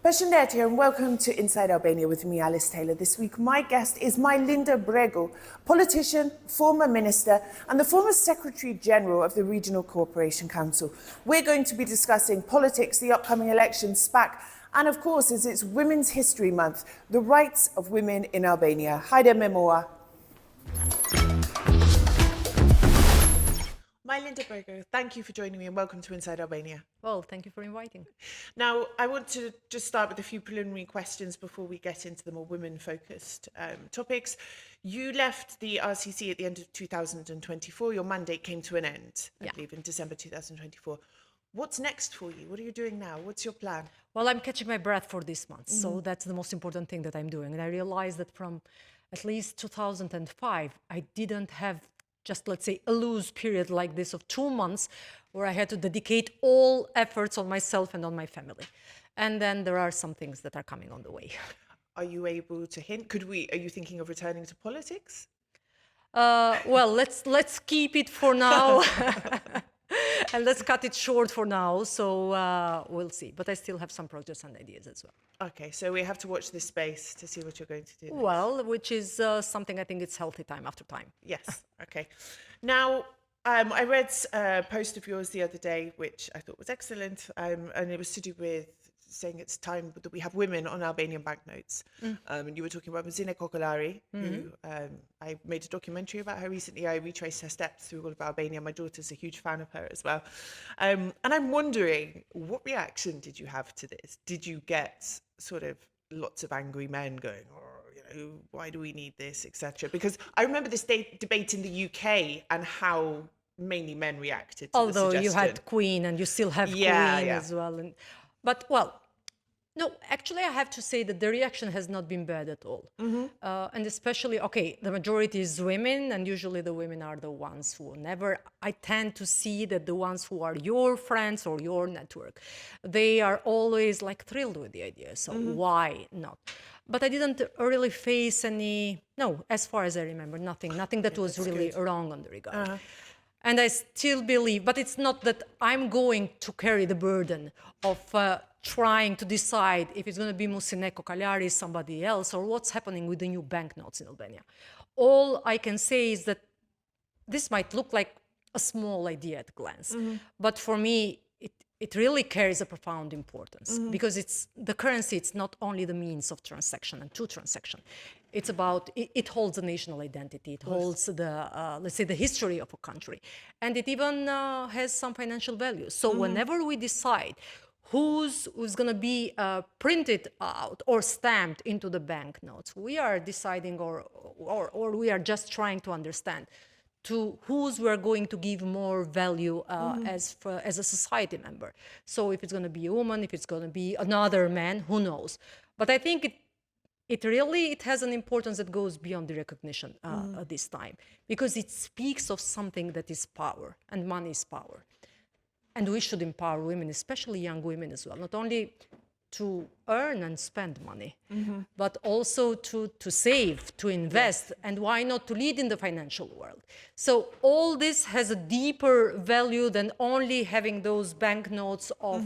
Majlinda here and welcome to Inside Albania with me, Alice Taylor. This week my guest is Majlinda Bregu, politician, former minister and the former Secretary General of the Regional Cooperation Council. We're going to be discussing politics, the upcoming elections, SPAC, and of course, as it's Women's History Month, the rights of women in Albania. Haide memoa. Majlinda Bregu, thank you for joining me and welcome to Inside Albania. Well, thank you for inviting. Now, I want to just start with a few preliminary questions before we get into the more women-focused topics. You left the RCC at the end of 2024. Your mandate came to an end, I believe, in December 2024. What's next for you? What are you doing now? What's your plan? Well, I'm catching my breath for this month, so that's the most important thing that I'm doing. And I realized that from at least 2005, I didn't have just, let's say, a loose period like this of 2 months where I had to dedicate all efforts on myself and on my family. And then there are some things that are coming on the way. Are you able to hint? Are you thinking of returning to politics? Well, let's keep it for now. And let's cut it short for now, so we'll see. But I still have some projects and ideas as well. Okay, so we have to watch this space to see what you're going to do next. Well, which is something I think it's healthy time after time. Yes, okay. Now, I read a post of yours the other day, which I thought was excellent, and it was to do with saying it's time that we have women on Albanian banknotes. And you were talking about Mazine Kokolari, who I made a documentary about her recently. I retraced her steps through all of Albania. My daughter's a huge fan of her as well. And I'm wondering, what reaction did you have to this? Did you get sort of lots of angry men going, why do we need this, etc.? Because I remember this debate in the UK and how mainly men reacted to the Although suggestion. you had Queen and you still have Queen as well. But, well, no, actually, I have to say that the reaction has not been bad at all. And especially, okay, the majority is women, and usually the women are the ones who I tend to see that the ones who are your friends or your network, they are always like thrilled with the idea. So why not? But I didn't really face as far as I remember, nothing that was really wrong on the regard. And I still believe, but it's not that I'm going to carry the burden of trying to decide if it's going to be Musine Kokalari, somebody else, or what's happening with the new banknotes in Albania. All I can say is that this might look like a small idea at a glance, but for me, it really carries a profound importance because the currency, it's not only the means of transaction and to transaction. It's about, it holds a national identity. It holds let's say, the history of a country. And it even has some financial value. So whenever we decide who's going to be printed out or stamped into the banknotes, we are deciding or we are just trying to understand to whose we're going to give more value as a society member. So if it's going to be a woman, if it's going to be another man, who knows? But I think it really has an importance that goes beyond the recognition this time, because it speaks of something that is power, and money is power. And we should empower women, especially young women as well, not only to earn and spend money, but also to save, to invest, and why not to lead in the financial world. So all this has a deeper value than only having those banknotes of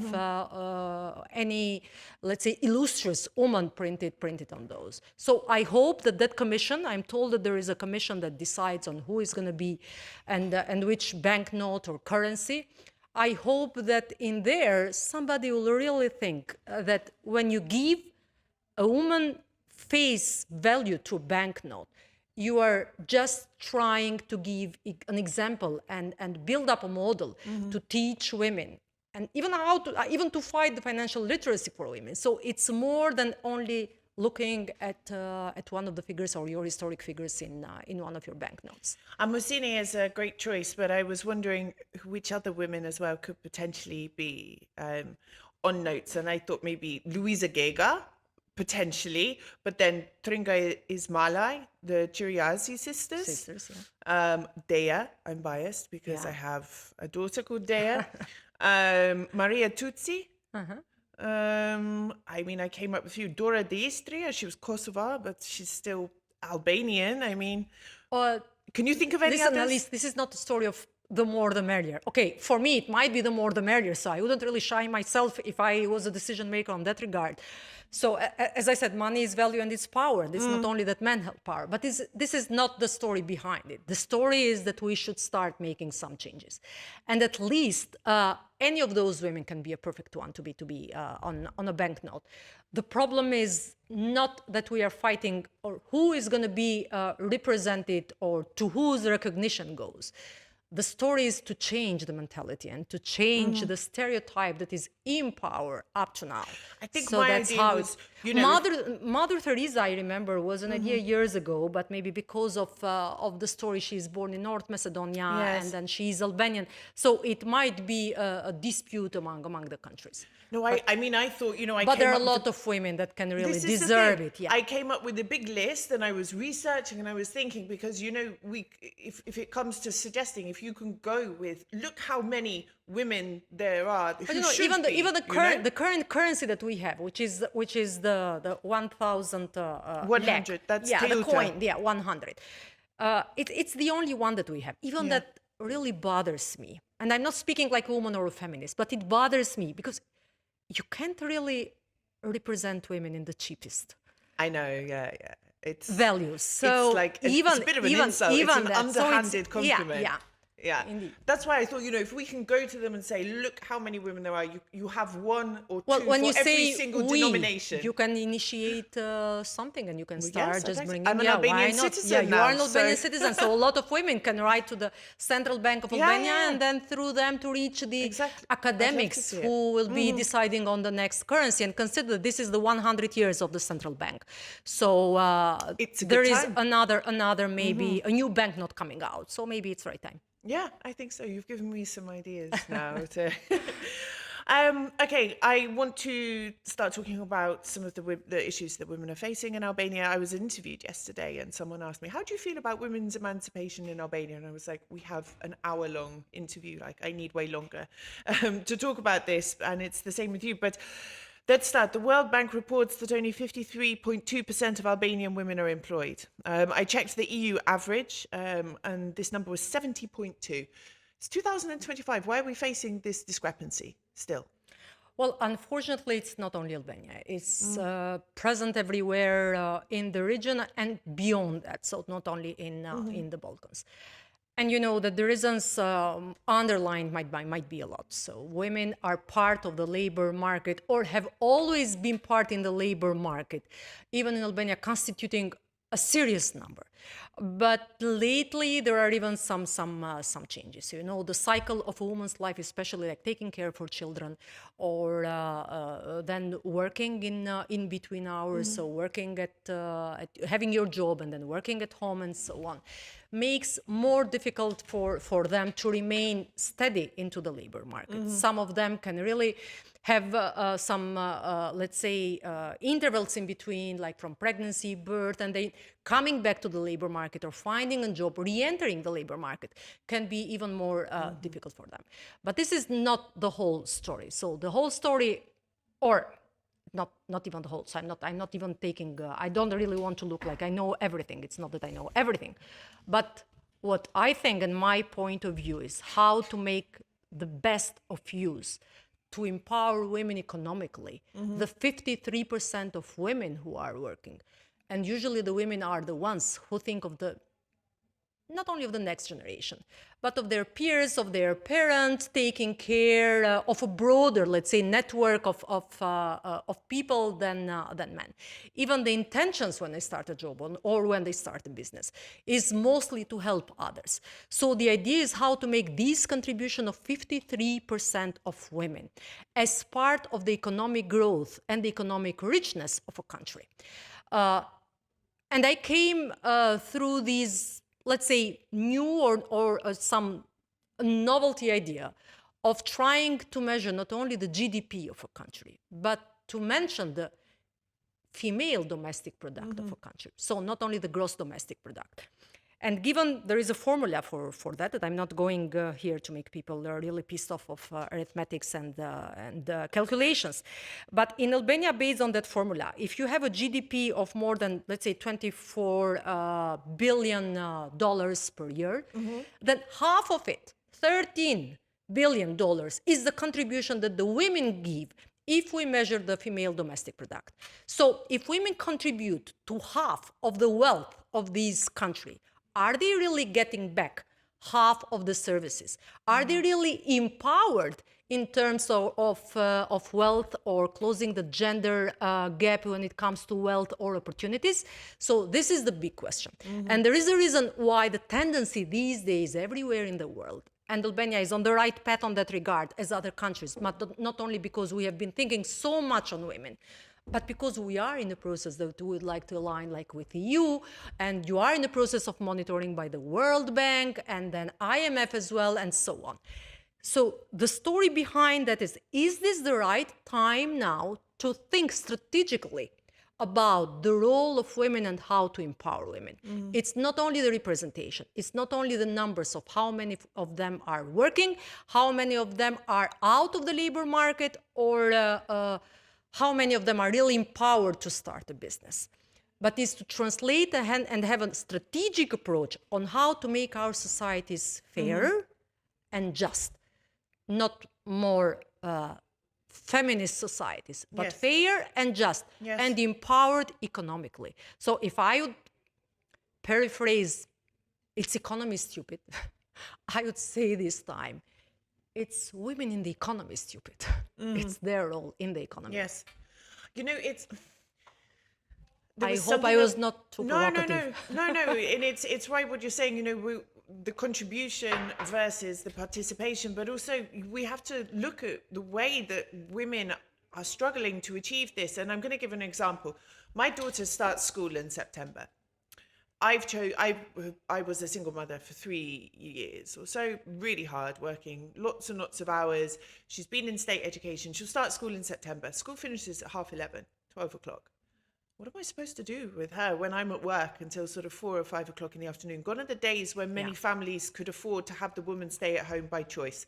any, let's say, illustrious woman printed on those. So I hope that commission, I'm told that there is a commission that decides on who is going to be and which banknote or currency. I hope that in there, somebody will really think that when you give a woman face value to a banknote, you are just trying to give an example and build up a model to teach women and even to fight the financial literacy for women. So it's more than only looking at one of the figures or your historic figures in one of your banknotes. Musine is a great choice, but I was wondering which other women as well could potentially be on notes, and I thought maybe Luisa Gega, potentially, but then Tringa Ismailai, the Chiriazi sisters. Dea, I'm biased because I have a daughter called Dea. Maria Tutsi. I mean, I came up with you. Dora Deistria, she was Kosovo, but she's still Albanian. I mean, can you think of any others? Alice, this is not a story of the more the merrier. Okay, for me, it might be the more the merrier. So I wouldn't really shy myself if I was a decision maker on that regard. So as I said, money is value and it's power. It's not only that men have power, but this is not the story behind it. The story is that we should start making some changes. And at least any of those women can be a perfect one to be on a banknote. The problem is not that we are fighting or who is going to be represented or to whose recognition goes. The story is to change the mentality and to change the stereotype that is in power up to now. I think so my that's idea how was, you know, Mother Teresa, I remember, was an idea years ago, but maybe because of the story, she's born in North Macedonia and then she's Albanian. So it might be a dispute among the countries. No, I mean, I thought, you know, but there are a lot of women that can really deserve it. Yeah. I came up with a big list and I was researching and I was thinking, because, you know, if it comes to suggesting, if you can go with, look how many women there are who should be, the current currency that we have, which is the 1,000 100. That's the coin. Yeah, 100. It's the only one that we have. Even that really bothers me. And I'm not speaking like a woman or a feminist, but it bothers me because you can't really represent women in the cheapest. I know, yeah. It's values. So it's like it's a bit of an insult. It's an underhanded compliment. Yeah, indeed. That's why I thought, you know, if we can go to them and say, look how many women there are, you have one or two when for you every say single denomination. You can initiate something and you can start bringing. I'm an Albanian citizen you are an Albanian citizen, so a lot of women can write to the Central Bank of Albania and then through them to reach the academics who will be deciding on the next currency. And consider this is the 100 years of the Central Bank. So there is another maybe a new banknote coming out. So maybe it's right time. Yeah, I think so. You've given me some ideas now. Okay, I want to start talking about some of the issues that women are facing in Albania. I was interviewed yesterday and someone asked me, how do you feel about women's emancipation in Albania? And I was like, we have an hour-long interview. Like, I need way longer to talk about this. And it's the same with you. But let's start. The World Bank reports that only 53.2% of Albanian women are employed. I checked the EU average, and this number was 70.2. It's 2025. Why are we facing this discrepancy still? Well, unfortunately, it's not only Albania. It's present everywhere in the region and beyond that. So not only in the Balkans. And you know that the reasons underlined might be a lot. So women are part of the labor market or have always been part in the labor market, even in Albania, constituting a serious number. But lately there are even some changes. You know, the cycle of a woman's life, especially like taking care of her children, or then working in between hours, so working at having your job and then working at home and so on, makes more difficult for them to remain steady into the labor market. Some of them can really have some, let's say, intervals in between, like from pregnancy, birth, and they coming back to the labor market or finding a job, re-entering the labor market can be even more difficult for them. But this is not the whole story. So the whole story, or not even the whole, so I'm not even taking, I don't really want to look like I know everything. It's not that I know everything. But what I think and my point of view is how to make the best of use to empower women economically. The 53% of women who are working, and usually the women are the ones who think of not only of the next generation, but of their peers, of their parents, taking care of a broader, let's say, network of people than men. Even the intentions when they start a job or when they start a business is mostly to help others. So the idea is how to make this contribution of 53% of women as part of the economic growth and the economic richness of a country. And I came through these, let's say, new or some novelty idea of trying to measure not only the GDP of a country, but to mention the female domestic product of a country. So not only the gross domestic product. And given there is a formula for that I'm not going here to make people really pissed off of arithmetics and calculations. But in Albania, based on that formula, if you have a GDP of more than, let's say, $24 billion per year, then half of it, $13 billion is the contribution that the women give if we measure the female domestic product. So if women contribute to half of the wealth of this country, are they really getting back half of the services? Are they really empowered in terms of wealth or closing the gender gap when it comes to wealth or opportunities? So this is the big question. And there is a reason why the tendency these days everywhere in the world, and Albania is on the right path on that regard as other countries, but not only because we have been thinking so much on women, but because we are in the process that we would like to align like with EU, and you are in the process of monitoring by the World Bank and then IMF as well, and so on. So the story behind that is this the right time now to think strategically about the role of women and how to empower women? It's not only the representation, it's not only the numbers of how many of them are working, how many of them are out of the labor market, or how many of them are really empowered to start a business. But is to translate and have a strategic approach on how to make our societies fairer and just, not more feminist societies, but fair and just, and empowered economically. So if I would paraphrase, its economy is stupid, I would say this time, it's women in the economy stupid. It's their role in the economy. Yes. You know, it's... I hope I was not too provocative. No, and it's right what you're saying, you know, the contribution versus the participation, but also we have to look at the way that women are struggling to achieve this. And I'm going to give an example. My daughter starts school in September. I was a single mother for 3 years or so, really hard working, lots and lots of hours. She's been in state education. She'll start school in September. School finishes at 11:30, 12 o'clock. What am I supposed to do with her when I'm at work until sort of 4 or 5 o'clock in the afternoon? Gone are the days when many families could afford to have the woman stay at home by choice.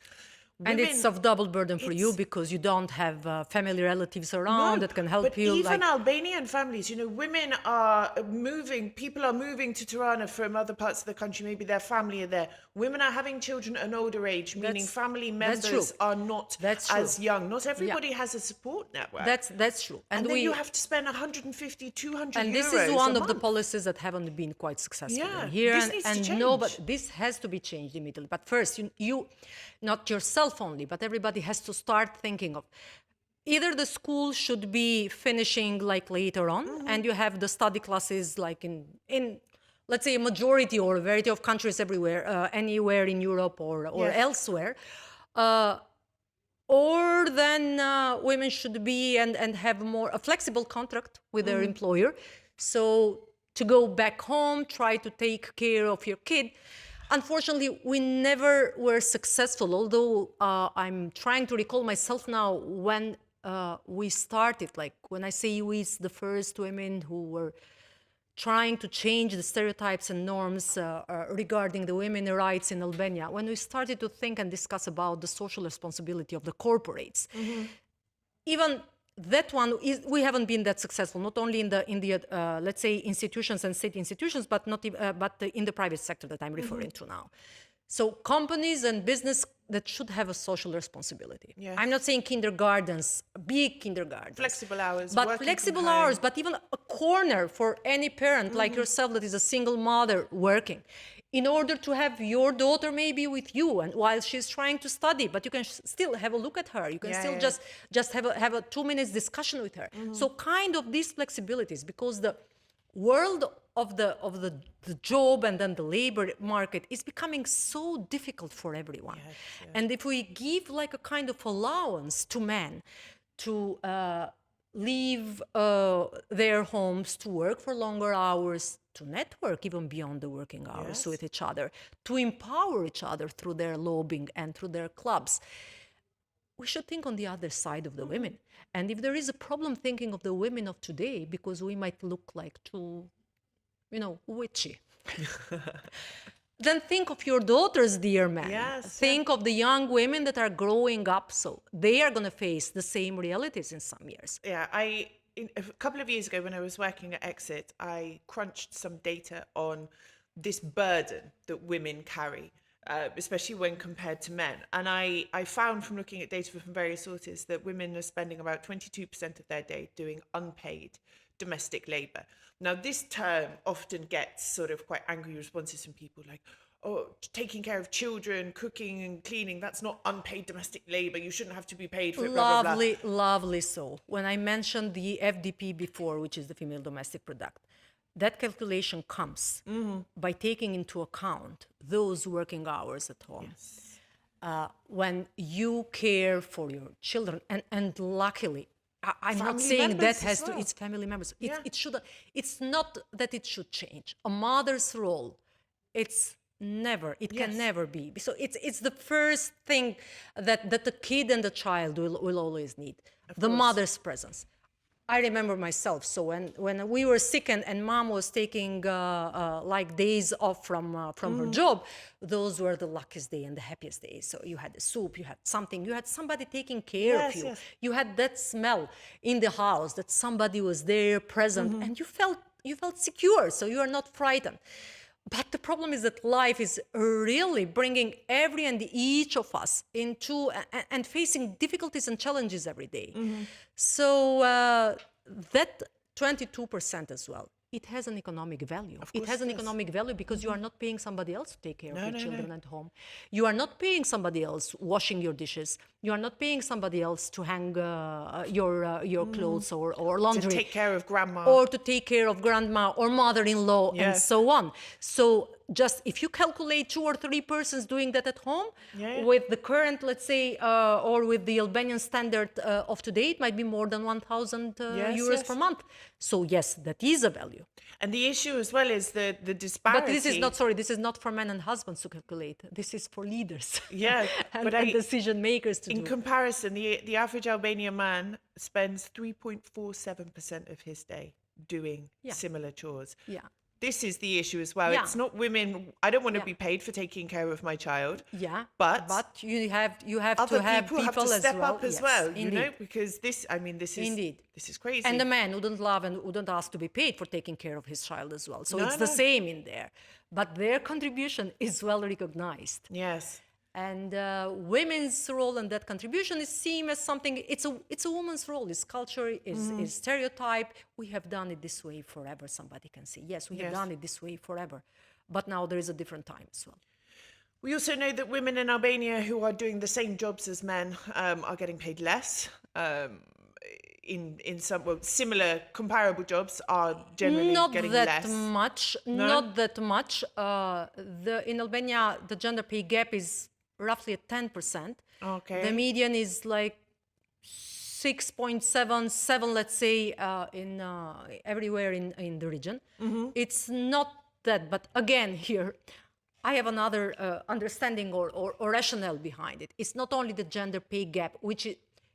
And it's of double burden for you because you don't have family relatives around that can help you. Even Albanian families, you know, women are moving, people are moving to Tirana from other parts of the country. Maybe their family are there. Women are having children at an older age, meaning family members are not as young. Not everybody has a support network. That's true. And then you have to spend 150, 200 and this is one of the policies that haven't been quite successful in here. This needs to change. No, but this has to be changed immediately. But first, you not yourself only, but everybody has to start thinking of either the school should be finishing like later on, and you have the study classes like in let's say a majority or a variety of countries everywhere, anywhere in Europe or elsewhere, or then women should be and have a flexible contract with their employer. So to go back home, try to take care of your kid. Unfortunately, we never were successful, although I'm trying to recall myself now when we started, like when I say we, it's the first women who were trying to change the stereotypes and norms regarding the women's rights in Albania. When we started to think and discuss about the social responsibility of the corporates, even that one we haven't been that successful, not only in the let's say institutions and state institutions, but in the private sector that I'm referring to now. So companies and business that should have a social responsibility. I'm not saying kindergartens, big kindergartens, flexible hours, but flexible hours, but even a corner for any parent like yourself that is a single mother working, in order to have your daughter maybe with you and while she's trying to study, but you can still have a look at her. You can still just have a 2 minutes discussion with her. So kind of these flexibilities, because the world of the job and then the labor market is becoming so difficult for everyone. And if we give like a kind of allowance to men to leave their homes, to work for longer hours, to network even beyond the working hours with each other, to empower each other through their lobbying and through their clubs, we should think on the other side of the women. And if there is a problem thinking of the women of today, because we might look like too, witchy, then think of your daughters, dear man. Think of the young women that are growing up, so they are going to face the same realities in some years. A couple of years ago when I was working at Exit, I crunched some data on this burden that women carry especially when compared to men. And I found from looking at data from various sources that women are spending about 22% of their day doing unpaid domestic labor. Now, this term often gets sort of quite angry responses from people like, oh, taking care of children, cooking and cleaning, that's not unpaid domestic labor. You shouldn't have to be paid for it, blah, blah, blah. Lovely so. When I mentioned the FDP before, which is the female domestic product, that calculation comes by taking into account those working hours at home. Yes. When you care for your children, and luckily, I'm not saying that has to, it's family members. It should, it's not that it should change. A mother's role, it's never, it can never be. So it's the first thing that the kid and the child will always need, the mother's presence. I remember myself, so when we were sick and mom was taking like days off from her job, those were the luckiest day and the happiest days. So you had the soup, you had something, you had somebody taking care of you. You had that smell in the house that somebody was there present, and you felt secure, so you are not frightened. But the problem is that life is really bringing every and each of us into and facing difficulties and challenges every day. So that 22% as well, it has an economic value. It has an economic value because you are not paying somebody else to take care of your children at home. You are not paying somebody else washing your dishes. You are not paying somebody else to hang your clothes or laundry. To take care of grandma. Or to take care of grandma or mother-in-law and so on. So just if you calculate 2 or 3 persons doing that at home, with the current, let's say, or with the Albanian standard of today, it might be more than 1,000 euros per month. So yes, that is a value. And the issue as well is the disparity. But this is not for men and husbands to calculate. This is for leaders and decision makers to do. In comparison, the average Albanian man spends 3.47% of his day doing similar chores. This is the issue as well. It's not women. I don't want to be paid for taking care of my child. But you have other to have people have to step up as well. Indeed. You know, because this is crazy. And the man wouldn't love and wouldn't ask to be paid for taking care of his child as well. So it's the same in there. But their contribution is well recognized. Yes. And women's role in that contribution is seen as something, it's a woman's role, it's culture, is stereotype. We have done it this way forever, somebody can say. Yes, we have done it this way forever. But now there is a different time as well. We also know that women in Albania who are doing the same jobs as men are getting paid less. In some similar comparable jobs are generally getting less. Not that much. In Albania, the gender pay gap is roughly at 10%. Okay. The median is like 6.77, let's say, in everywhere in the region. It's not that, but again here, I have another understanding or rationale behind it. It's not only the gender pay gap, which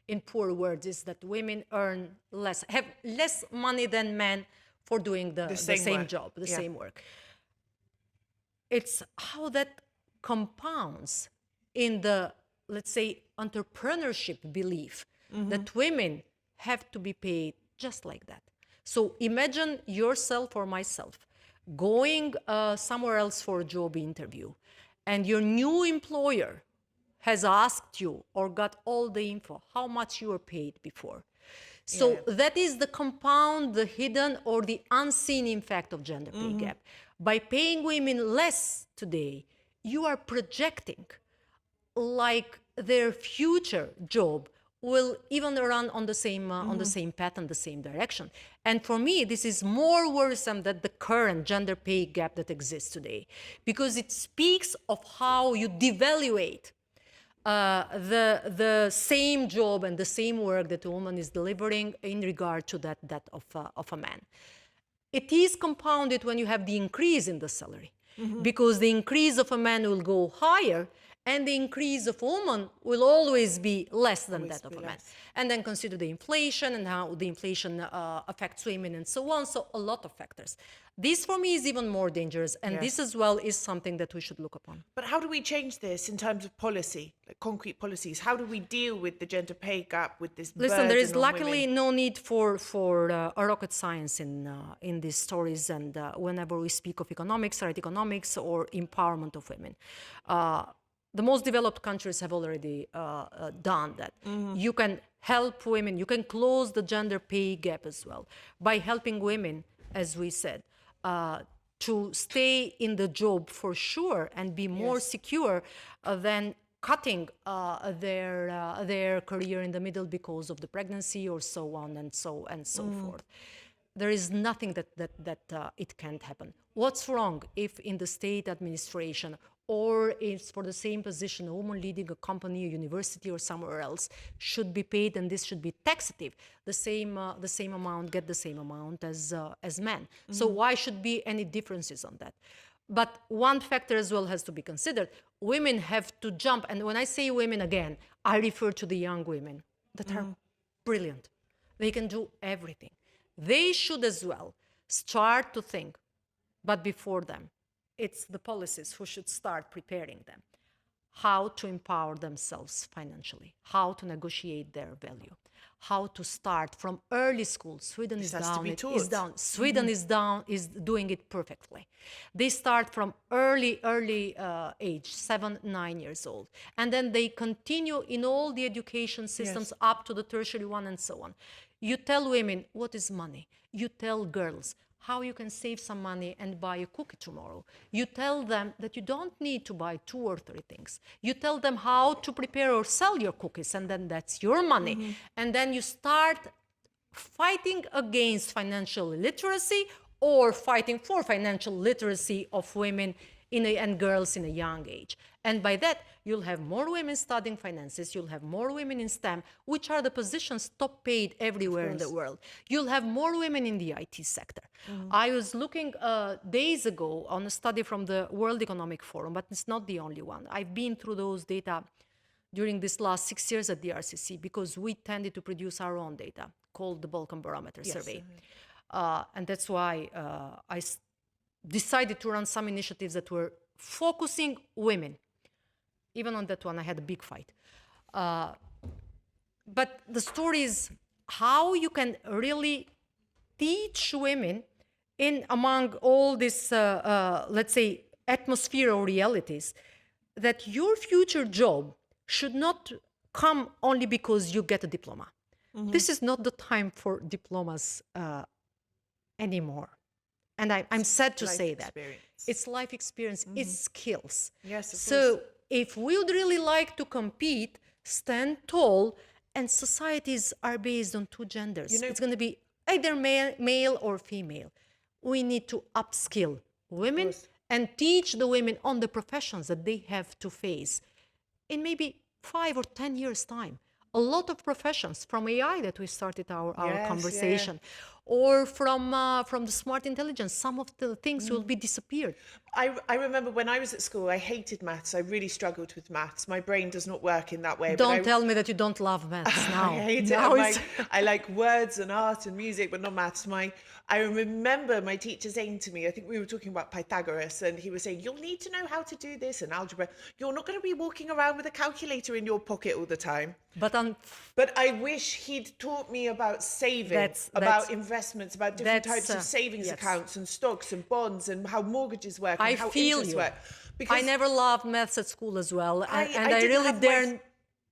in poor words is that women earn less, have less money than men for doing the same job, the same work. It's how that compounds in the, let's say, entrepreneurship belief that women have to be paid just like that. So imagine yourself or myself going somewhere else for a job interview, and your new employer has asked you or got all the info how much you were paid before. So that is the compound, the hidden or the unseen impact of gender pay gap. By paying women less today, you are projecting like their future job will even run on the same path and the same direction. And for me, this is more worrisome than the current gender pay gap that exists today, because it speaks of how you devaluate the same job and the same work that a woman is delivering in regard to that of a man. It is compounded when you have the increase in the salary, because the increase of a man will go higher and the increase of women will always be less than Always that of be a man. less. And then consider the inflation and how the inflation affects women and so on. So a lot of factors. This for me is even more dangerous, and this as well is something that we should look upon. But how do we change this in terms of policy, like concrete policies? How do we deal with the gender pay gap, with this Listen, there is burden on luckily women? no need for a rocket science in these stories, and whenever we speak of economics, right, economics or empowerment of women. The most developed countries have already done that. You can help women, you can close the gender pay gap as well by helping women, as we said, to stay in the job for sure and be more secure than cutting their career in the middle because of the pregnancy or so on and so forth. There is nothing that it can't happen. What's wrong if in the state administration or if for the same position a woman leading a company, a university or somewhere else should be paid, and this should be taxative, the same amount, get the same amount as men. So why should be any differences on that? But one factor as well has to be considered. Women have to jump, and when I say women again, I refer to the young women that are brilliant. They can do everything. They should as well start to think, but before them, it's the policies who should start preparing them how to empower themselves financially, how to negotiate their value, how to start from early school. Sweden is down. Sweden is doing it perfectly. They start from early age, 7, 9 years old, and then they continue in all the education systems up to the tertiary one and so on. You tell women what is money. You tell girls how you can save some money and buy a cookie tomorrow. You tell them that you don't need to buy 2 or 3 things. You tell them how to prepare or sell your cookies, and then that's your money. And then you start fighting against financial illiteracy or fighting for financial literacy of women and girls in a young age. And by that, you'll have more women studying finances, you'll have more women in STEM, which are the positions top paid everywhere in the world. You'll have more women in the IT sector. I was looking days ago on a study from the World Economic Forum, but it's not the only one. I've been through those data during this last 6 years at the RCC because we tended to produce our own data called the Balkan Barometer Survey. And that's why I decided to run some initiatives that were focusing women. Even on that one, I had a big fight. But the story is how you can really teach women in among all this, let's say, atmosphere or realities, that your future job should not come only because you get a diploma. This is not the time for diplomas anymore. And I'm sad to say that. It's life experience, it's skills. Yes, of so if we would really like to compete, stand tall, and societies are based on 2 genders. It's going to be either male or female. We need to upskill women and teach the women on the professions that they have to face in maybe 5 or 10 years' time. A lot of professions, from AI that we started our conversation, or from the smart intelligence, some of the things will be disappeared. I remember when I was at school, I hated maths. I really struggled with maths. My brain does not work in that way. Don't tell me that you don't love maths now. I hate it. I like words and art and music, but not maths. I remember my teacher saying to me, I think we were talking about Pythagoras, and he was saying, you'll need to know how to do this and algebra. You're not going to be walking around with a calculator in your pocket all the time. But I wish he'd taught me about saving, about investments, about different types of savings accounts and stocks and bonds and how mortgages work and how interest work. Because I never loved maths at school as well. And I really dare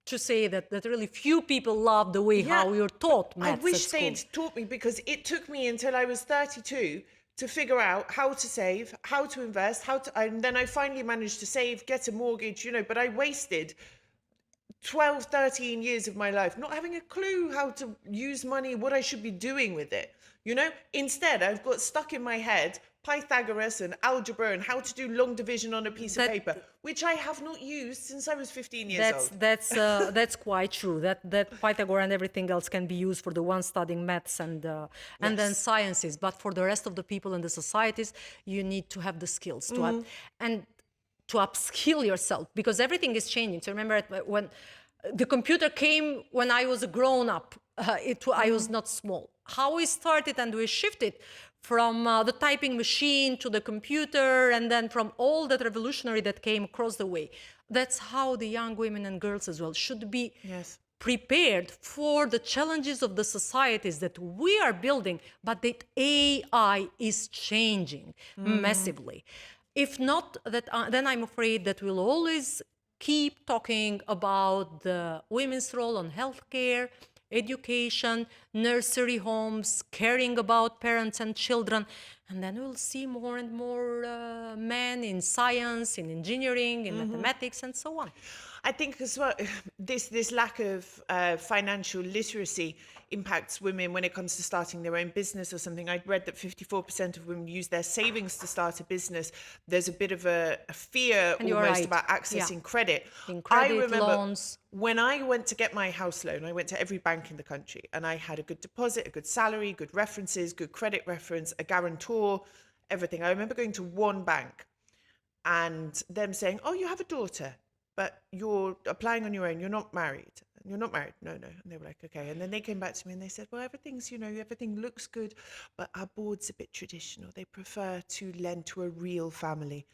to say that really few people love the way how you're taught maths at school. I wish they'd taught me, because it took me until I was 32 to figure out how to save, how to invest, and then I finally managed to save, get a mortgage, but I wasted 12, 13 years of my life not having a clue how to use money, what I should be doing with it. Instead, I've got stuck in my head Pythagoras and algebra and how to do long division on a piece of paper, which I have not used since I was 15 years old. That's quite true. That Pythagoras and everything else can be used for the one studying maths and then sciences, but for the rest of the people in the societies, you need to have the skills to have. And to upskill yourself, because everything is changing. So remember when the computer came when I was a grown up, I was not small. How we started and we shifted from the typing machine to the computer, and then from all that revolutionary that came across the way. That's how the young women and girls as well should be prepared for the challenges of the societies that we are building, but that AI is changing massively. If not, then I'm afraid that we'll always keep talking about the women's role on healthcare, education, nursery homes, caring about parents and children, and then we'll see more and more men in science, in engineering, in mathematics, and so on. I think as well, this lack of financial literacy impacts women when it comes to starting their own business or something. I'd read that 54% of women use their savings to start a business. There's a bit of a fear almost about accessing credit. I remember loans. When I went to get my house loan, I went to every bank in the country, and I had a good deposit, a good salary, good references, good credit reference, a guarantor, everything. I remember going to one bank and them saying, "Oh, you have a daughter, but you're applying on your own. You're not married. You're not married." No. And they were like, "Okay." And then they came back to me and they said, "Well, everything's, everything looks good, but our board's a bit traditional. They prefer to lend to a real family."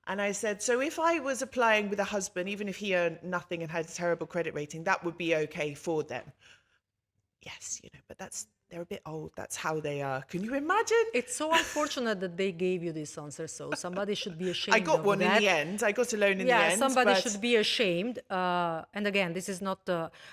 And I said, "So if I was applying with a husband, even if he earned nothing and had a terrible credit rating, that would be okay for them?" Yes, but they're a bit old. That's how they are. Can you imagine? It's so unfortunate that they gave you this answer. So somebody should be ashamed. I got one in the end. I got a loan in the end. Yeah, somebody should be ashamed. And again, this is not.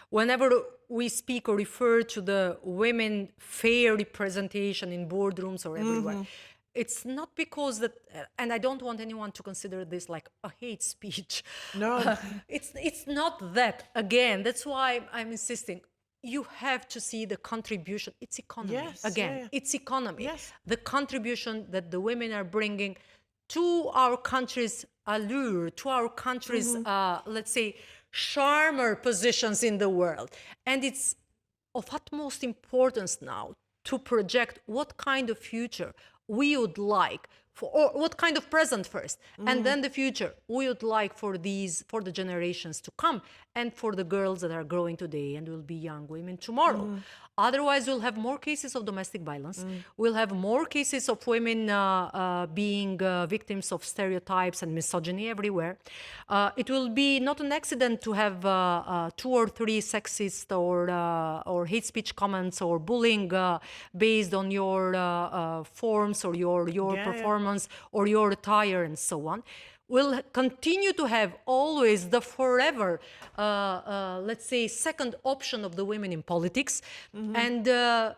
Whenever we speak or refer to the women fair representation in boardrooms or everywhere, it's not because that. And I don't want anyone to consider this like a hate speech. No, it's not that. Again, that's why I'm insisting. You have to see the contribution. It's economy. It's economy. Yes. The contribution that the women are bringing to our country's allure, to our country's, let's say, charmer positions in the world. And it's of utmost importance now to project what kind of future we would like, or what kind of present first, and then the future we would like for the generations to come, and for the girls that are growing today and will be young women tomorrow. Otherwise, we'll have more cases of domestic violence. We'll have more cases of women being victims of stereotypes and misogyny everywhere. It will be not an accident to have 2 or 3 sexist or hate speech comments or bullying based on your forms or your performance or your attire and so on. We'll continue to have always the forever, let's say, second option of the women in politics. And I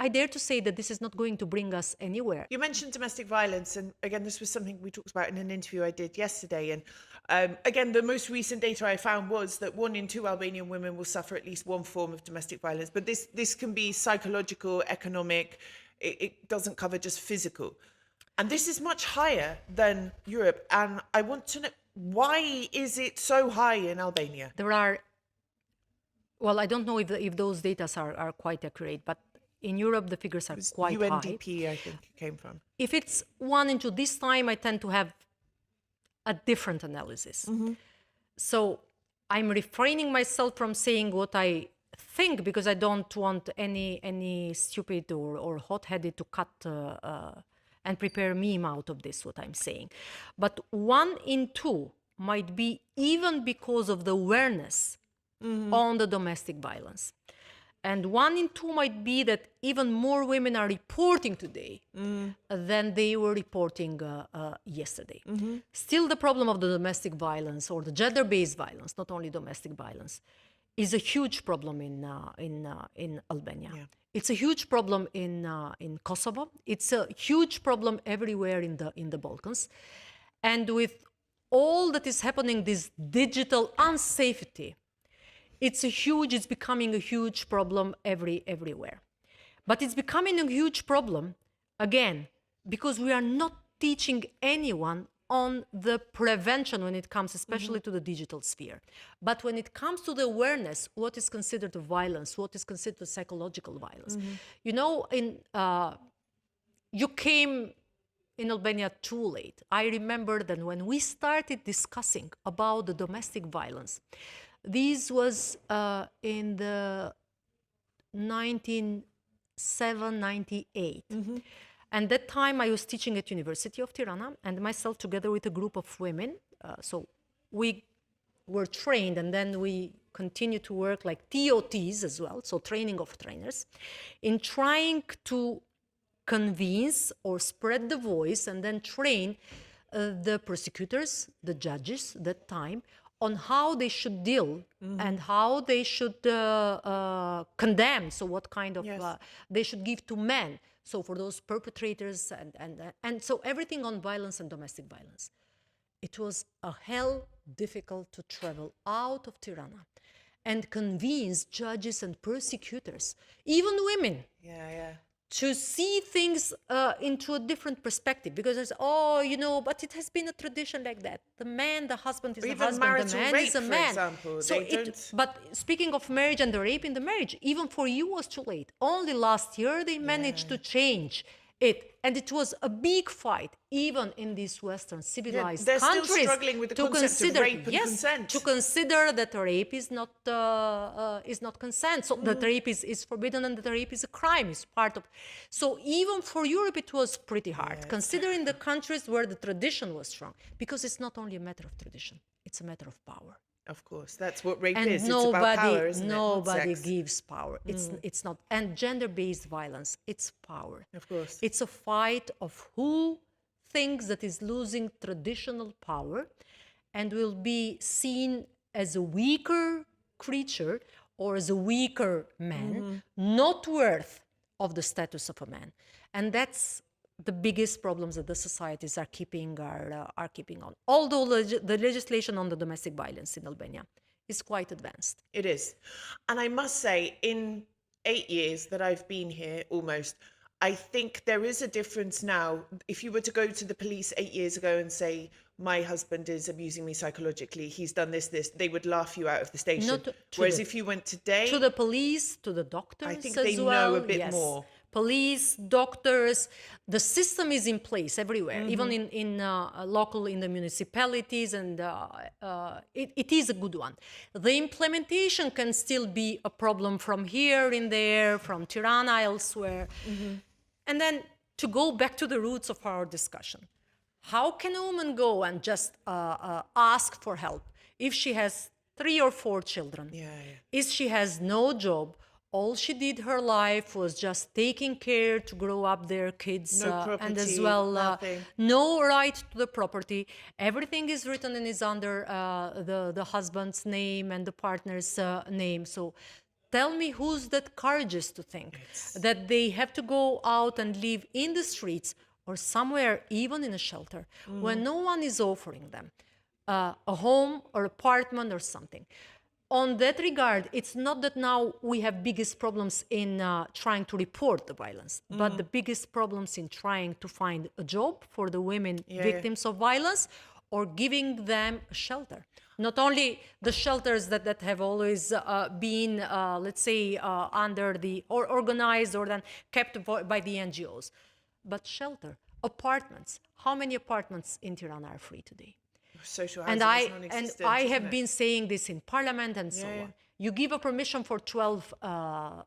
dare to say that this is not going to bring us anywhere. You mentioned domestic violence, and again, this was something we talked about in an interview I did yesterday. And again, the most recent data I found was that 1 in 2 Albanian women will suffer at least one form of domestic violence. But this can be psychological, economic. It doesn't cover just physical. And this is much higher than Europe. And I want to know, why is it so high in Albania? Well, I don't know if those data are quite accurate, but in Europe, the figures are quite high. UNDP, I think it came from. If it's 1 in 2 this time, I tend to have a different analysis. So I'm refraining myself from saying what I think, because I don't want any stupid or hot-headed to cut and prepare meme out of this, what I'm saying. But 1 in 2 might be even because of the awareness on the domestic violence. And 1 in 2 might be that even more women are reporting today than they were reporting yesterday. Still, the problem of the domestic violence or the gender-based violence, not only domestic violence, is a huge problem in Albania. It's a huge problem in Kosovo. It's a huge problem everywhere in the Balkans. And with all that is happening, this digital unsafety, it's becoming a huge problem everywhere. But it's becoming a huge problem, again, because we are not teaching anyone on the prevention when it comes especially to the digital sphere. But when it comes to the awareness, what is considered violence, what is considered psychological violence. You know, you came in Albania too late. I remember that when we started discussing about the domestic violence, this was in the 1998. And that time I was teaching at University of Tirana, and myself together with a group of women. So we were trained, and then we continued to work like TOTs as well, so training of trainers, in trying to convince or spread the voice and then train the prosecutors, the judges that time, on how they should deal and how they should condemn. So what kind of they should give to men. So for those perpetrators and so everything on violence and domestic violence. It was a hell difficult to travel out of Tirana and convince judges and prosecutors, even women, to see things into a different perspective. Because there's, but it has been a tradition like that. The man, the husband is the husband, the man is a man. So but speaking of marriage and the rape in the marriage, even for you was too late. Only last year they managed to change it. And it was a big fight, even in these Western civilized countries, still struggling with the concept of rape and consent. To consider that rape is not consent, so that rape is forbidden and that rape is a crime, is part of. So even for Europe, it was pretty hard, considering the countries where the tradition was strong, because it's not only a matter of tradition; it's a matter of power. Of course, that's what rape is. And it's about power, isn't nobody it? gives power. It's not. And gender-based violence, it's power. Of course. It's a fight of who thinks that is losing traditional power and will be seen as a weaker creature or as a weaker man, not worth of the status of a man. And that's the biggest problems that the societies are keeping on. Although the legislation on the domestic violence in Albania is quite advanced. It is. And I must say, in 8 years that I've been here, almost, I think there is a difference now. If you were to go to the police 8 years ago and say, my husband is abusing me psychologically, he's done this, they would laugh you out of the station. Whereas if you went today... To the police, to the doctors I think as they well. know a bit more. Police, doctors, the system is in place everywhere, even in the municipalities, and it is a good one. The implementation can still be a problem from here and there, from Tirana, elsewhere. And then to go back to the roots of our discussion, how can a woman go and just ask for help if she has 3 or 4 children? If she has no job, all she did her life was just taking care to grow up their kids, and as well no right to the property. Everything is written and is under the husband's name and the partner's name. So tell me, who's that courageous to think that they have to go out and live in the streets or somewhere, even in a shelter, when no one is offering them a home or apartment or something. On that regard, it's not that now we have biggest problems in trying to report the violence, but the biggest problems in trying to find a job for the women victims of violence, or giving them a shelter. Not only the shelters that have always been, let's say, under the, or organized or then kept by the NGOs, but shelter, apartments. How many apartments in Tirana are free today? Social housing is non-existent, and I have been saying this in parliament and so on. You give a permission for 12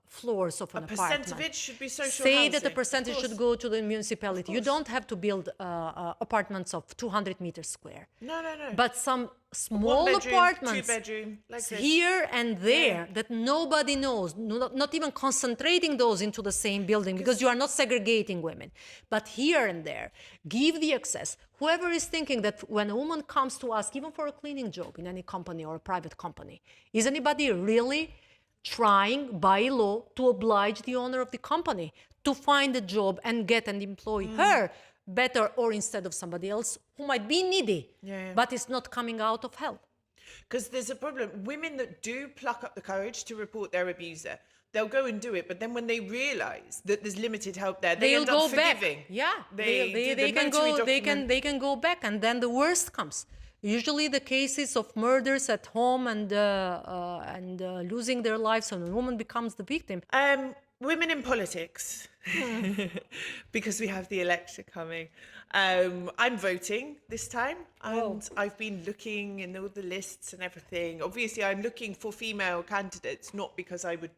floors of an apartment. A percent of it should be social housing. Say that the percentage should go to the municipality. You don't have to build apartments of 200 meters square. No. But some small apartments, 2-bedroom, like here and there, that nobody knows, not even concentrating those into the same building, because you are not segregating women. But here and there, give the access. Whoever is thinking that when a woman comes to ask, even for a cleaning job in any company or a private company, is anybody really trying by law to oblige the owner of the company to find a job and get and employ her better, or instead of somebody else who might be needy, but is not coming out of help? Because there's a problem. Women that do pluck up the courage to report their abuser, they'll go and do it, but then when they realize that there's limited help there, they end up forgiving. They can go back, and then the worst comes. Usually the cases of murders at home and losing their lives, and a woman becomes the victim. Women in politics because we have the election coming. I'm voting this time, and I've been looking in all the lists and everything. Obviously, I'm looking for female candidates, not because I would,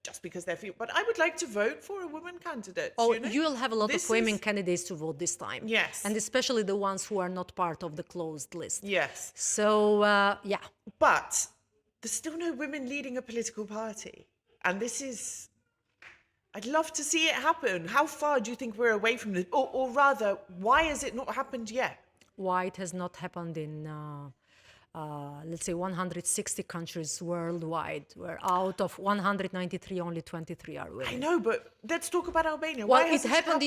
just because they're female, but I would like to vote for a woman candidate. Oh, you know? you'll have a lot of women candidates to vote this time. Yes. And especially the ones who are not part of the closed list. Yes. So, yeah. But there's still no women leading a political party. And this is, I'd love to see it happen. How far do you think we're away from this? Or rather, why has it not happened yet? Why it has not happened in, let's say, 160 countries worldwide, where out of 193, only 23 are women. I know, but let's talk about Albania. Well, Why it happened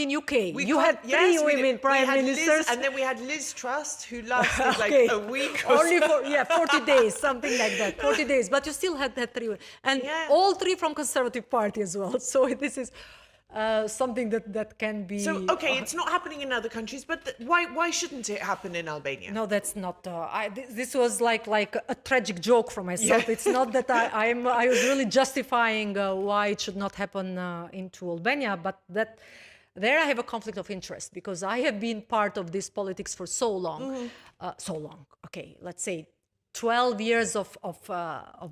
in UK. You had had three women prime ministers. And then we had Liz Truss, who lasted like a week or only so. for 40 days, something like that. 40 days, but you still had that three women, and all three from Conservative Party as well. So this is something that can be. So okay, it's not happening in other countries, but why shouldn't it happen in Albania? No, that's not. This was like a tragic joke for myself. It's not that I was really justifying why it should not happen into Albania, but that there I have a conflict of interest because I have been part of this politics for so long, so long. Okay, let's say 12 years of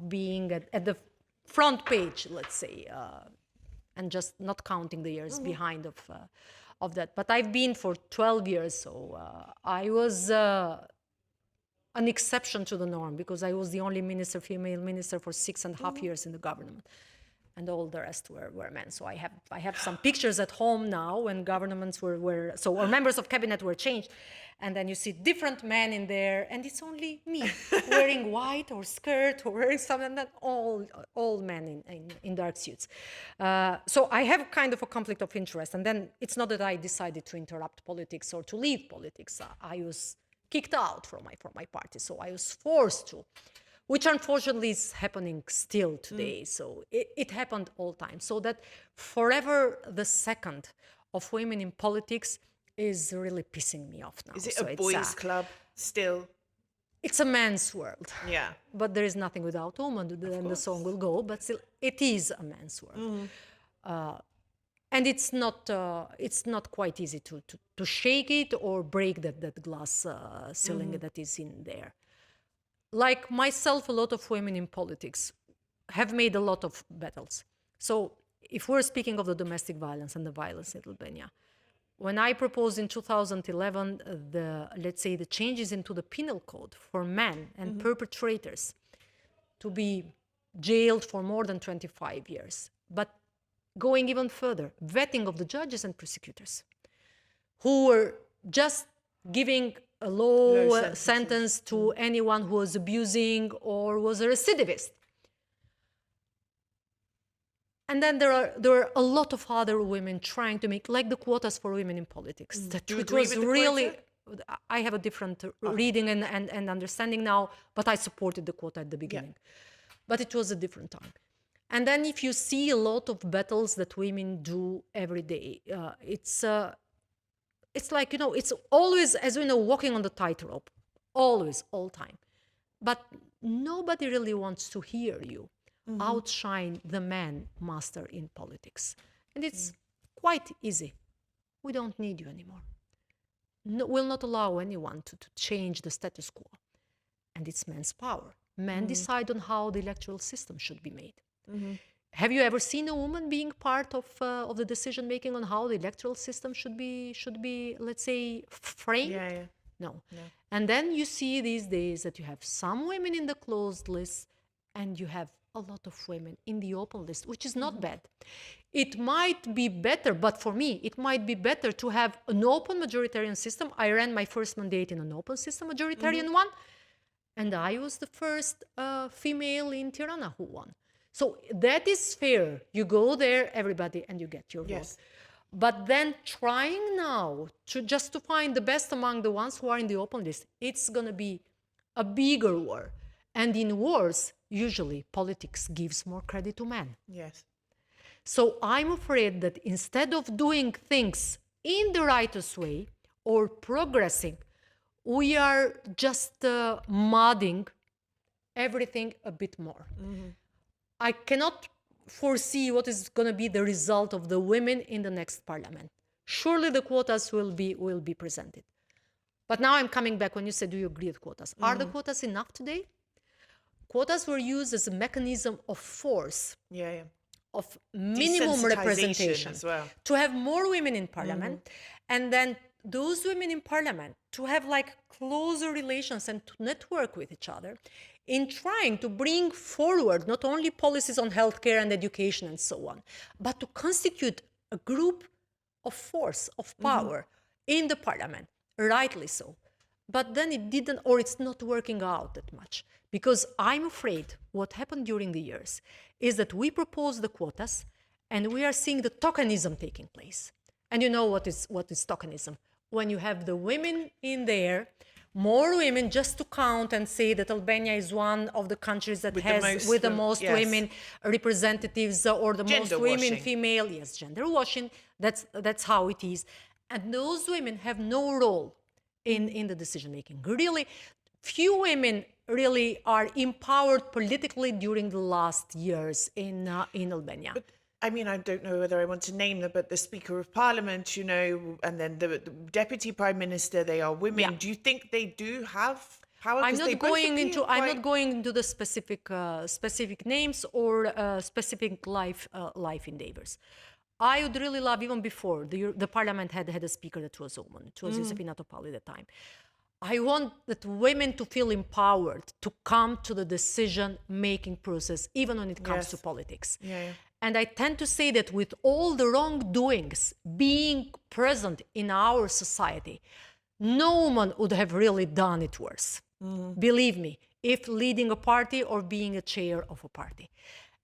being at the front page, let's say. And just not counting the years behind of that. But I've been for 12 years, so I was an exception to the norm because I was the only female minister for 6.5 years in the government. And all the rest were men. So I have some pictures at home now when governments were or members of cabinet were changed. And then you see different men in there, and it's only me wearing white or skirt or wearing something, and then all men in dark suits. So I have kind of a conflict of interest. And then it's not that I decided to interrupt politics or to leave politics. I was kicked out from my party, so I was forced to, which unfortunately is happening still today. So it happened all time. So that forever the second of women in politics is really pissing me off now. Is it so a boys' club still? It's a man's world. Yeah. But there is nothing without woman, then the song will go. But still, it is a man's world. And it's not quite easy to shake it or break that glass ceiling that is in there. Like myself, a lot of women in politics have made a lot of battles. So if we're speaking of the domestic violence and the violence in Albania, when I proposed in 2011 let's say the changes into the penal code for men and perpetrators to be jailed for more than 25 years, but going even further, vetting of the judges and prosecutors who were just giving a low sentence to anyone who was abusing or was a recidivist. And then there are a lot of other women trying to make, like the quotas for women in politics. That Do you it agree was with the really, quota? I have a different reading and understanding now, but I supported the quota at the beginning. But it was a different time. And then if you see a lot of battles that women do every day, it's like, it's always, as we know, walking on the tightrope, always, all time. But nobody really wants to hear you outshine the man master in politics. And it's quite easy. We don't need you anymore. No, we'll not allow anyone to change the status quo. And it's men's power. Men decide on how the electoral system should be made. Have you ever seen a woman being part of the decision making on how the electoral system should be, let's say, framed? No. And then you see these days that you have some women in the closed list and you have a lot of women in the open list, which is not bad. It might be better, but for me, it might be better to have an open majoritarian system. I ran my first mandate in an open system, majoritarian one, and I was the first female in Tirana who won. So that is fair. You go there, everybody, and you get your vote. But then trying now to find the best among the ones who are in the open list, it's going to be a bigger war. And in wars, usually politics gives more credit to men. So I'm afraid that instead of doing things in the righteous way or progressing, we are just modding everything a bit more. I cannot foresee what is going to be the result of the women in the next parliament. Surely the quotas will be presented. But now I'm coming back when you said, do you agree with quotas? Are the quotas enough today? Quotas were used as a mechanism of force, of minimum representation, as well, to have more women in parliament, and then those women in parliament to have like closer relations and to network with each other in trying to bring forward not only policies on healthcare and education and so on, but to constitute a group of force, of power in the parliament, rightly so. But then it didn't, or it's not working out that much. Because I'm afraid what happened during the years is that we propose the quotas and we are seeing the tokenism taking place. And you know what is tokenism? When you have the women in there, more women, just to count and say that Albania is one of the countries that has the most women representatives, or the gender most women washing. female, gender washing. That's how it is. And those women have no role in the decision making. Really, few women really are empowered politically during the last years in Albania. But, I mean, I don't know whether I want to name them, but the Speaker of Parliament, you know, and then the Deputy Prime Minister, they are women. Yeah. Do you think they do have power? I'm not going into the specific names or specific life endeavors. I would really love, even before the Parliament had a speaker that was a woman. It was Josefina Topali at the time. I want that women to feel empowered to come to the decision-making process, even when it comes to politics. And I tend to say that with all the wrongdoings being present in our society, no one would have really done it worse. Believe me, if leading a party or being a chair of a party.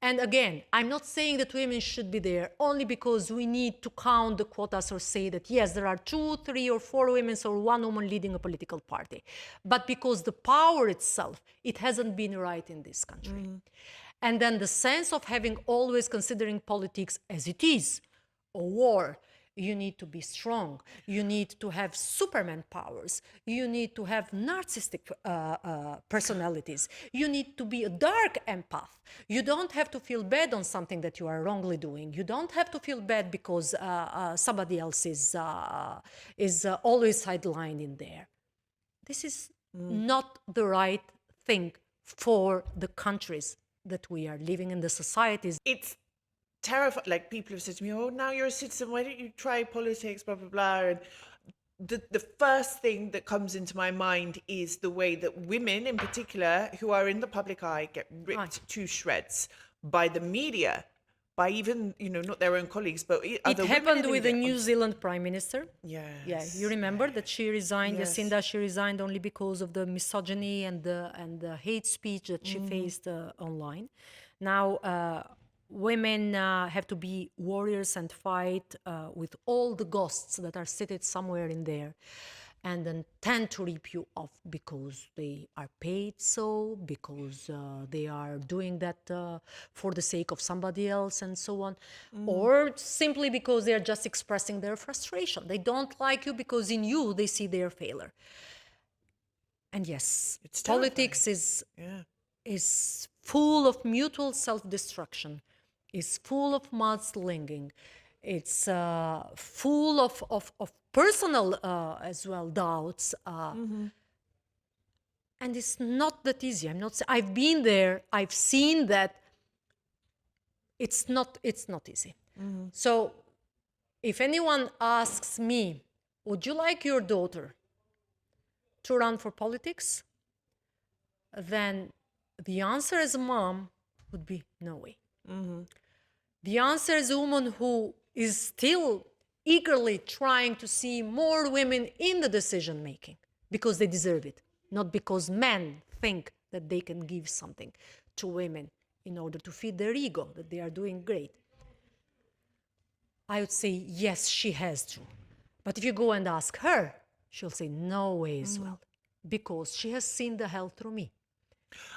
And again, I'm not saying that women should be there only because we need to count the quotas or say that, yes, there are 2, 3, or 4 women or 1 woman leading a political party. But because the power itself, it hasn't been right in this country. And then the sense of having always considering politics as it is, a war. You need to be strong. You need to have Superman powers. You need to have narcissistic personalities. You need to be a dark empath. You don't have to feel bad on something that you are wrongly doing. You don't have to feel bad because somebody else is always sidelined in there. This is not the right thing for the countries that we are living in, the societies. It's terrifying. Like, people have said to me, oh, now you're a citizen, why don't you try politics, blah, blah, blah. And the first thing that comes into my mind is the way that women in particular who are in the public eye get ripped to shreds by the media, by even, you know, not their own colleagues, but other women. It happened with the New Zealand Prime Minister. Yes. Yeah, you remember that she resigned, Jacinda, she resigned only because of the misogyny and the hate speech that she faced online. Now, women have to be warriors and fight with all the ghosts that are seated somewhere in there, and then tend to rip you off because they are paid so, because they are doing that for the sake of somebody else and so on, or simply because they are just expressing their frustration. They don't like you because in you they see their failure. And yes, It's politics is full of mutual self-destruction. It's full of mudslinging. It's full of personal as well doubts. And it's not that easy. I've been there. I've seen that. It's not easy. So if anyone asks me, would you like your daughter to run for politics? Then the answer as a mom would be no way. The answer is a woman who is still eagerly trying to see more women in the decision making because they deserve it, not because men think that they can give something to women in order to feed their ego, that they are doing great. I would say yes, she has to. But if you go and ask her, she'll say no way as well, because she has seen the hell through me.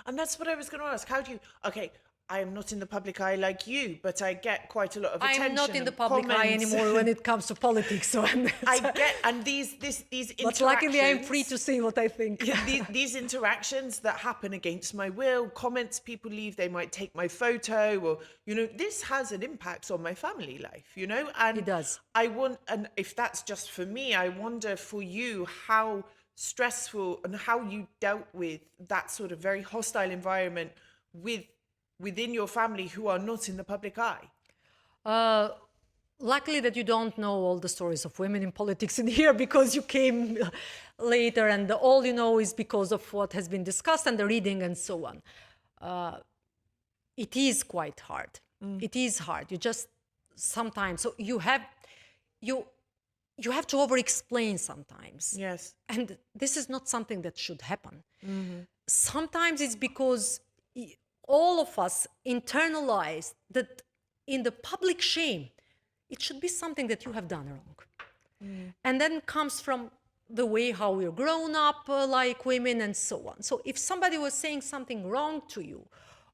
And that's what I was going to ask. How do you, okay, am not in the public eye like you, but I get quite a lot of attention. I'm not in the and public eye comments. anymore when it comes to politics. So I get, and these interactions. But luckily, I'm free to say what I think. these interactions that happen against my will, comments people leave, they might take my photo, or this has an impact on my family life. And It does. And if that's just for me, I wonder for you how stressful and how you dealt with that sort of very hostile environment within your family who are not in the public eye. Luckily that you don't know all the stories of women in politics in here, because you came later, and all you know is because of what has been discussed and the reading and so on. It is quite hard. It is hard. You just sometimes, so you have to over-explain sometimes. Yes. And this is not something that should happen. Sometimes it's because all of us internalize that in the public shame, it should be something that you have done wrong. And then comes from the way how we're grown up like women and so on. So if somebody was saying something wrong to you,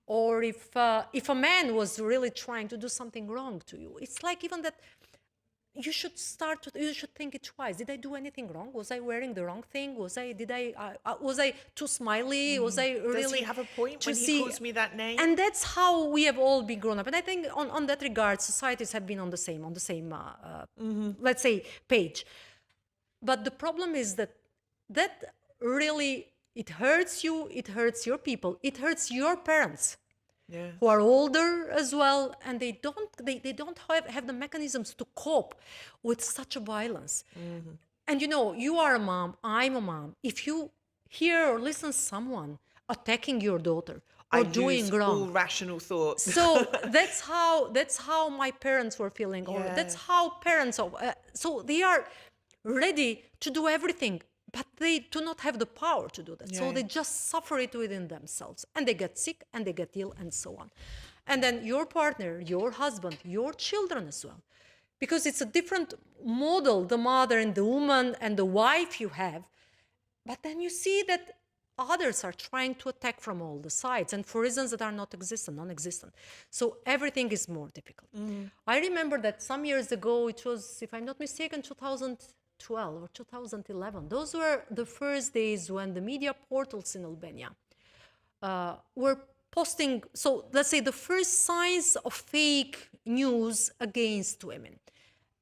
or if a man was really trying to do something wrong to you, it's like even that you should think it twice. Did I do anything wrong? Was I wearing the wrong thing? Was I too smiley? Was I really? Does he have a point when he calls me that name? And that's how we have all been grown up. And I think on that regard, societies have been on the same, let's say, page. But the problem is that really, it hurts you, it hurts your people, it hurts your parents. Yeah. Who are older as well, and they don't have the mechanisms to cope with such a violence. And you are a mom, I'm a mom. If you hear or listen to someone attacking your daughter or doing wrong, all rational thoughts. So that's how my parents were feeling, or that's how parents are. So they are ready to do everything, but they do not have the power to do that. So they just suffer it within themselves, and they get sick and they get ill and so on. And then your partner, your husband, your children as well, because it's a different model, the mother and the woman and the wife you have. But then you see that others are trying to attack from all the sides, and for reasons that are non-existent. So everything is more difficult. I remember that some years ago, it was, if I'm not mistaken, 2012 or 2011. Those were the first days when the media portals in Albania were posting, so let's say the first signs of fake news against women.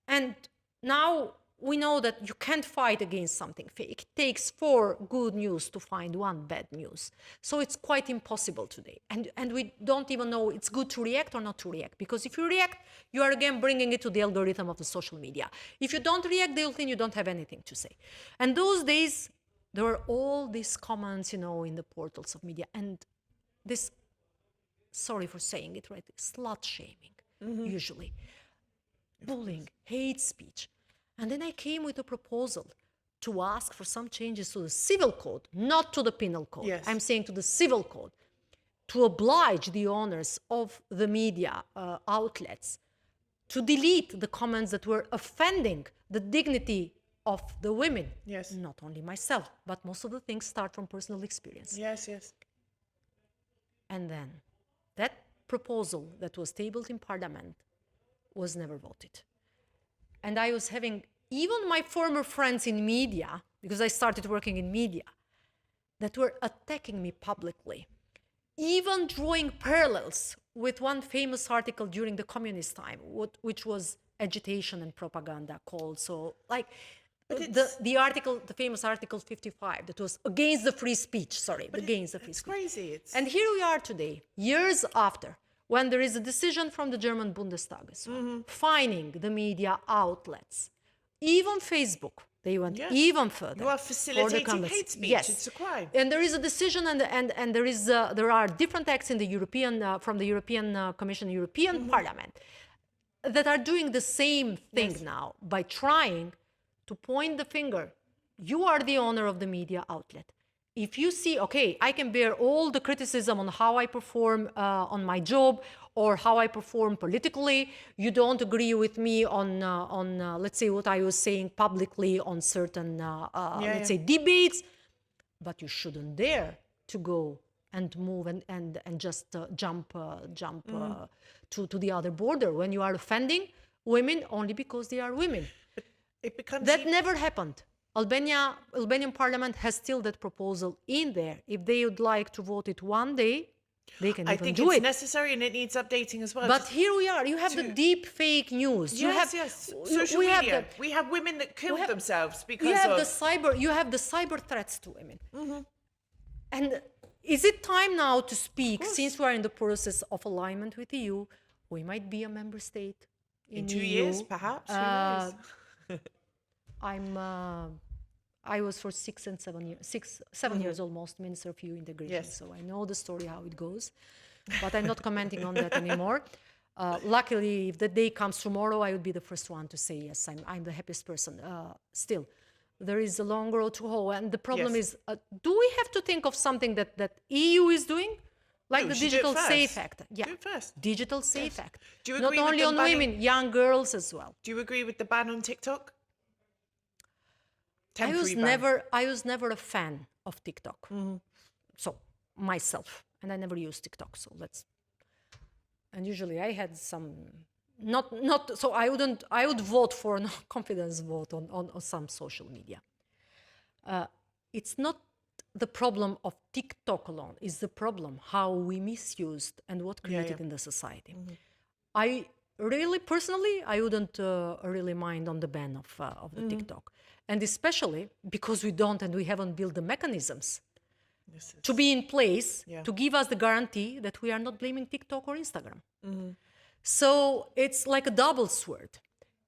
And now we know that you can't fight against something fake. It takes 4 good news to find 1 bad news. So it's quite impossible today. And we don't even know it's good to react or not to react. Because if you react, you are again bringing it to the algorithm of the social media. If you don't react, they'll think you don't have anything to say. And those days, there were all these comments, in the portals of media. And this, sorry for saying it, right, slut shaming, usually. Bullying, hate speech. And then I came with a proposal to ask for some changes to the civil code, not to the penal code. Yes. I'm saying to the civil code, to oblige the owners of the media outlets to delete the comments that were offending the dignity of the women. Yes. Not only myself, but most of the things start from personal experience. Yes, yes. And then that proposal that was tabled in Parliament was never voted. And I was having even my former friends in media, because I started working in media, that were attacking me publicly, even drawing parallels with one famous article during the communist time, which was agitation and propaganda called. So like the famous article 55, that was against the free speech, against the free speech. It's crazy. And here we are today, years after, when there is a decision from the German Bundestag as well, fining the media outlets, even Facebook. They went even further. You are facilitating hate speech. Yes. It's a crime. And there is a decision, and there are different acts in the European from the European Commission, European Parliament, that are doing the same thing now by trying to point the finger. You are the owner of the media outlet. If you see, okay, I can bear all the criticism on how I perform on my job or how I perform politically. You don't agree with me on let's say, what I was saying publicly on certain, let's say, debates. But you shouldn't dare to go and move and just jump to the other border. When you are offending women only because they are women. It becomes that never happened. Albanian parliament has still that proposal in there. If they would like to vote it one day, they can I even think do it's it. necessary and it needs updating as well. But here we are. You have the deep fake news. Yes. Social media. We have women that killed themselves because you have the cyber threats to women. And is it time now to speak, since we are in the process of alignment with EU, we might be a member state in 2 EU. years, perhaps. Who knows? I was for 6 and 7 years, 7 years almost, Minister of EU Integration. Yes. So I know the story, how it goes. But I'm not commenting on that anymore. Luckily, if the day comes tomorrow, I would be the first one to say, yes, I'm the happiest person. Still, there is a long road to hoe. And the problem is, do we have to think of something that EU is doing? Like the Digital Safe Act. Yeah. Do it first. Digital Safe Act. Do you Not agree with only them on women, young girls as well. Do you agree with the ban on TikTok? I was never a fan of TikTok. So myself, and I never used TikTok. So and usually I had some not so I would vote for a no confidence vote on some social media. It's not the problem of TikTok alone. It's the problem how we misused and what created in the society. I really personally I wouldn't really mind on the ban of the TikTok. And especially because we don't and we haven't built the mechanisms to be in place to give us the guarantee that we are not blaming TikTok or Instagram. So it's like a double sword.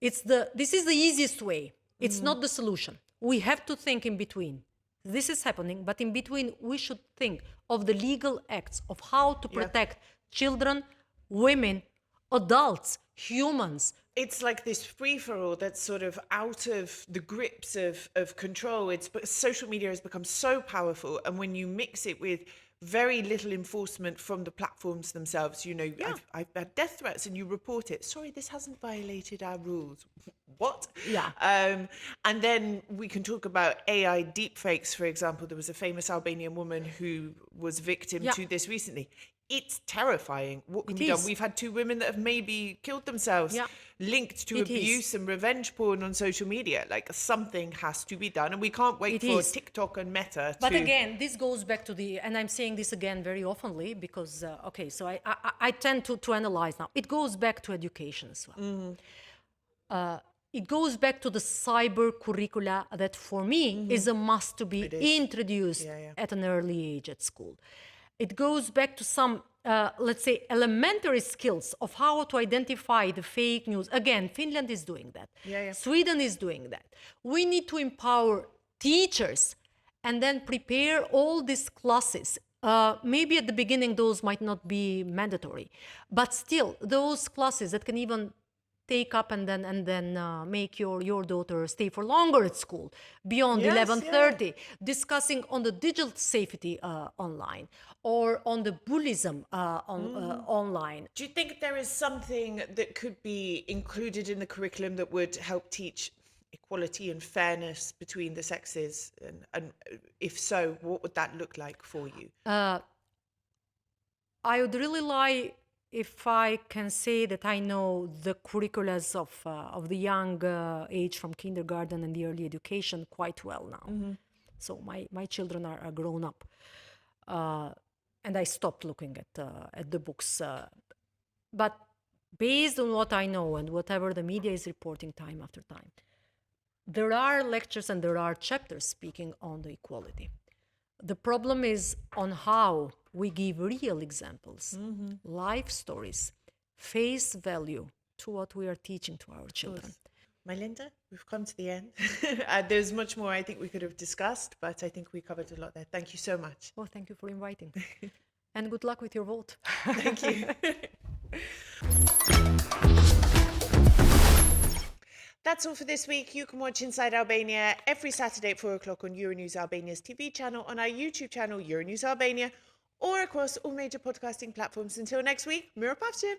This is the easiest way. It's not the solution. We have to think in between. This is happening, but in between we should think of the legal acts of how to protect children, women, adults, humans. It's like this free-for-all that's sort of out of the grips of control. Social media has become so powerful, and when you mix it with very little enforcement from the platforms themselves, I've had death threats and you report it. Sorry, this hasn't violated our rules. What? Yeah. And then we can talk about AI deepfakes, for example. There was a famous Albanian woman who was victim to this recently. It's terrifying what can be done. We've had 2 women that have maybe killed themselves linked to abuse and revenge porn on social media. Like, something has to be done, and we can't wait for TikTok and Meta to... But again, this goes back to and I'm saying this again very oftenly because, so I tend to analyze now. It goes back to education as well. It goes back to the cyber curricula that for me is a must to be introduced at an early age at school. It goes back to some, let's say, elementary skills of how to identify the fake news. Again, Finland is doing that. Sweden is doing that. We need to empower teachers and then prepare all these classes. Maybe at the beginning, those might not be mandatory. But still, those classes that can even take up and then make your daughter stay for longer at school beyond 11:30, discussing on the digital safety online or on the bullyism online. Do you think there is something that could be included in the curriculum that would help teach equality and fairness between the sexes? And if so, what would that look like for you? I would really like if I can say that I know the curriculums of the young age from kindergarten and the early education quite well now. So my children are grown up. And I stopped looking at the books. But based on what I know and whatever the media is reporting time after time, there are lectures and there are chapters speaking on the equality. The problem is on how we give real examples, life stories, face value to what we are teaching to our children. Majlinda, we've come to the end. There's much more I think we could have discussed, but I think we covered a lot there. Thank you so much. Well, thank you for inviting. And good luck with your vote. Thank you. That's all for this week. You can watch Inside Albania every Saturday at 4 o'clock on Euronews Albania's TV channel, on our YouTube channel, Euronews Albania, or across all major podcasting platforms. Until next week, Mira Pavchev.